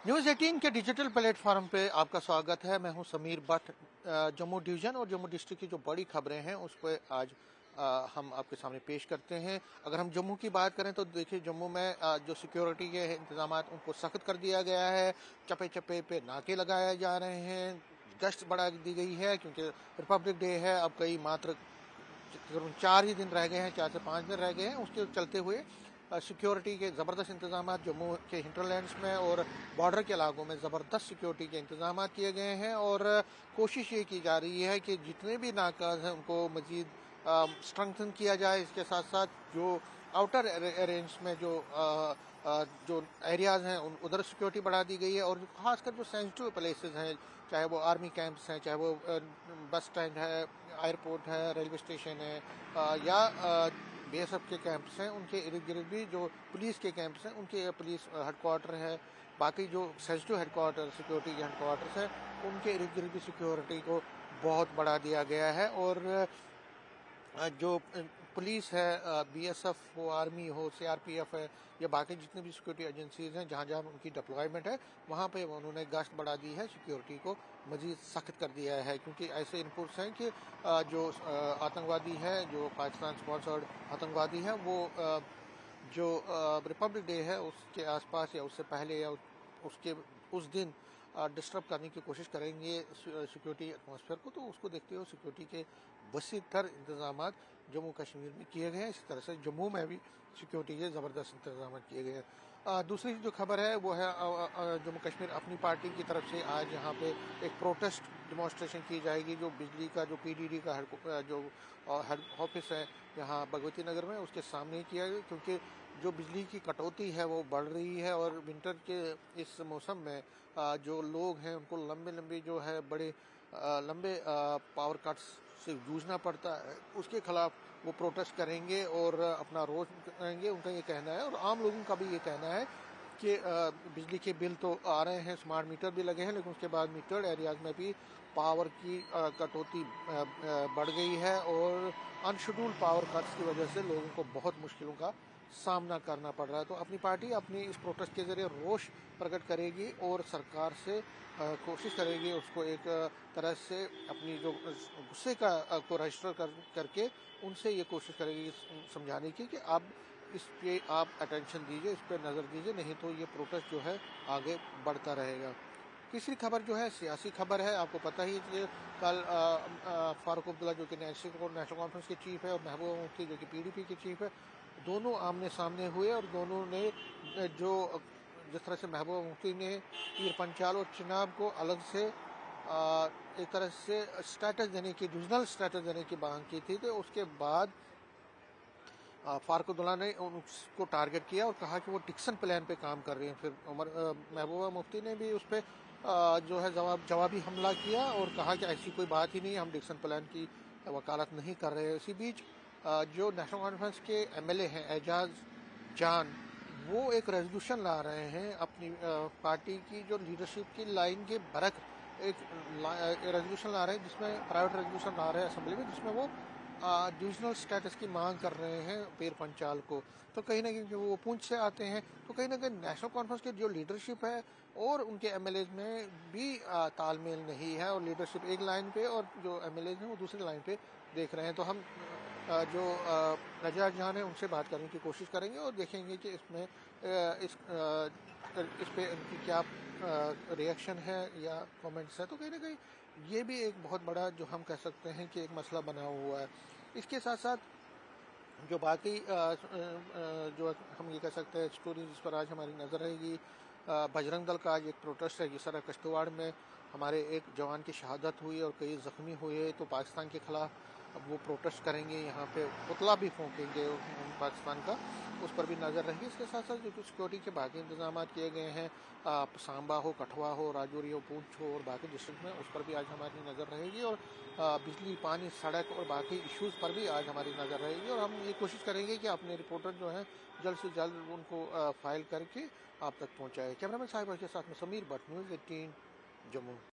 News 18 के digital platform पे आपका स्वागत है। मैं हूं समीर भट्ट। जम्मू डिवीज़न और जम्मू डिस्ट्रिक्ट की जो बड़ी खबरें हैं उस पर आज हम आपके सामने पेश करते हैं। अगर हम जम्मू की बात करें तो देखिए, जम्मू में जो सिक्योरिटी के इंतजाम उनको सख्त कर दिया गया है। चप्पे चप्पे पे नाके लगाए जा रहे हैं, गश्त बढ़ा दी गई है क्योंकि रिपब्लिक डे है। अब कई मात्र तकरीबन 4 ही दिन रह गए हैं, 4 से 5 दिन रह गए हैं। उसके चलते हुए सिक्योरिटी के ज़बरदस्त इंतजाम जम्मू के हिंटरलैंड्स में और बॉर्डर के इलाकों में ज़बरदस्त सिक्योरिटी के इंतजाम किए गए हैं। और कोशिश ये की जा रही है कि जितने भी नाकाज हैं उनको मज़ीद स्ट्रेंथन किया जाए। इसके साथ साथ जो आउटर रेंज में जो एरियाज़ हैं उधर सिक्योरिटी बढ़ा दी गई है। और खासकर जो सेंसिटिव प्लेसेस हैं, चाहे वो आर्मी कैंप्स हैं, चाहे वो बस स्टैंड है, एयरपोर्ट है, रेलवे स्टेशन है, या बीएसएफ के कैंप्स हैं, उनके इर्द गिर्द भी जो पुलिस के कैंप्स हैं, उनके पुलिस हेडक्वार्टर है, बाकी जो सेंसिटिव हेडक्वार्टर सिक्योरिटी के हेडक्वार्टर्स हैं, उनके इर्द गिर्द भी सिक्योरिटी को बहुत बढ़ा दिया गया है। और जो पुलिस है, बीएसएफ हो, आर्मी हो, सीआरपीएफ है, या बाकी जितने भी सिक्योरिटी एजेंसीज हैं जहाँ जहाँ उनकी डिप्लॉयमेंट है, वहाँ पे उन्होंने गश्त बढ़ा दी है, सिक्योरिटी को मज़ीद सख्त कर दिया है। क्योंकि ऐसे इनपुट्स हैं कि जो आतंकवादी है, जो पाकिस्तान स्पॉन्सर्ड आतंकवादी है, वो जो रिपब्लिक डे है उसके आसपास या उससे पहले या उसके उस दिन डिस्टर्ब करने की कोशिश करेंगे सिक्योरिटी एटमॉस्फेयर को। तो उसको देखते हुए सिक्योरिटी के वसी तर इंतजाम जम्मू कश्मीर में किए गए हैं। इसी तरह से जम्मू में भी सिक्योरिटी के ज़बरदस्त इंतजाम किए गए हैं। दूसरी जो खबर है वो है जम्मू कश्मीर अपनी पार्टी की तरफ से आज यहाँ पे एक प्रोटेस्ट डिमॉन्स्ट्रेशन की जाएगी। जो बिजली का जो पीडीडी का जो हेड ऑफिस है यहाँ भगवती नगर में, उसके सामने किया गया। क्योंकि जो बिजली की कटौती है वो बढ़ रही है और विंटर के इस मौसम में जो लोग हैं उनको लंबे लंबे जो है बड़े लंबे पावर कट्स से जूझना पड़ता है। उसके खिलाफ वो प्रोटेस्ट करेंगे और अपना रोष करेंगे, उनका ये कहना है। और आम लोगों का भी ये कहना है कि बिजली के बिल तो आ रहे हैं, स्मार्ट मीटर भी लगे हैं, लेकिन उसके बाद मीटर्ड एरियाज में भी पावर की कटौती बढ़ गई है और अनशेड्यूल्ड पावर कट्स की वजह से लोगों को बहुत मुश्किलों का सामना करना पड़ रहा है। तो अपनी पार्टी अपनी इस प्रोटेस्ट के ज़रिए रोष प्रकट करेगी और सरकार से कोशिश करेगी उसको एक तरह से अपनी जो गुस्से का को रजिस्टर करके उनसे ये कोशिश करेगी समझाने की कि आप इस पे आप अटेंशन दीजिए, इस पे नज़र दीजिए, नहीं तो ये प्रोटेस्ट जो है आगे बढ़ता रहेगा। तीसरी खबर जो है सियासी खबर है। आपको पता ही है कि कल फारूक अब्दुल्ला जो कि नेशनल कॉन्फ्रेंस के चीफ है और महबूबा मुफ्ती जो कि पीडीपी के चीफ है, दोनों आमने सामने हुए। और दोनों ने जो जिस तरह से महबूबा मुफ्ती ने पीर पंचाल और चिनाब को अलग से एक तरह से स्टेटस देने की, रीजनल स्टेटस देने की मांग की थी, तो उसके बाद फारूक अब्दुल्ला ने उसको टारगेट किया और कहा कि वो डिक्सन प्लान पे काम कर रही हैं। फिर महबूबा मुफ्ती ने भी उस पर जो है जवाबी हमला किया और कहा कि ऐसी कोई बात ही नहीं, हम डिक्सन प्लान की वकालत नहीं कर रहे हैं। इसी बीच जो नेशनल कॉन्फ्रेंस के एमएलए हैं एजाज जान, वो एक रेजोल्यूशन ला रहे हैं अपनी पार्टी की जो लीडरशिप की लाइन के बरक एक रेजोल्यूशन ला रहे हैं, जिसमें प्राइवेट रेजोल्यूशन ला रहे हैं असेंबली में, जिसमें वो डिविजनल स्टेटस की मांग कर रहे हैं पीर पंचाल को। तो कहीं ना कहीं वो पूंछ से आते हैं, तो कहीं ना कहीं नेशनल कॉन्फ्रेंस की जो लीडरशिप है और उनके एमएलए में भी तालमेल नहीं है। और लीडरशिप एक लाइन पे और जो एमएलए हैं वो दूसरी लाइन पे देख रहे हैं। तो हम जो एजाज जान है उनसे बात करने की कोशिश करेंगे और देखेंगे कि इसमें इस पे उनकी क्या रिएक्शन है या कमेंट्स है। तो कहीं ना कहीं ये भी एक बहुत बड़ा जो हम कह सकते हैं कि एक मसला बना हुआ है। इसके साथ साथ जो बाकी जो हम ये कह सकते हैं स्टोरी जिस पर आज हमारी नज़र रहेगी, बजरंग दल का आज एक प्रोटेस्ट है। जिस तरह किश्तवाड़ में हमारे एक जवान की शहादत हुई और कई ज़ख्मी हुए, तो पाकिस्तान के ख़िलाफ़ अब वो प्रोटेस्ट करेंगे, यहाँ पे पुतला भी फूंकेंगे पाकिस्तान का, उस पर भी नज़र रहेगी। इसके साथ साथ जो सिक्योरिटी के बाकी इंतजाम किए गए हैं, सांबा हो, कठुआ हो, राजौरी हो, पूंछ हो और बाकी डिस्ट्रिक्ट में, उस पर भी आज हमारी नज़र रहेगी। और बिजली, पानी, सड़क और बाकी इश्यूज़ पर भी आज हमारी नज़र रहेगी। और हम ये कोशिश करेंगे कि अपने रिपोर्टर जो हैं जल्द से जल्द उनको फाइल करके आप तक पहुँचाए। कैमरामैन साहिबा के साथ में समीर भट्ट, न्यूज़ 18 जम्मू।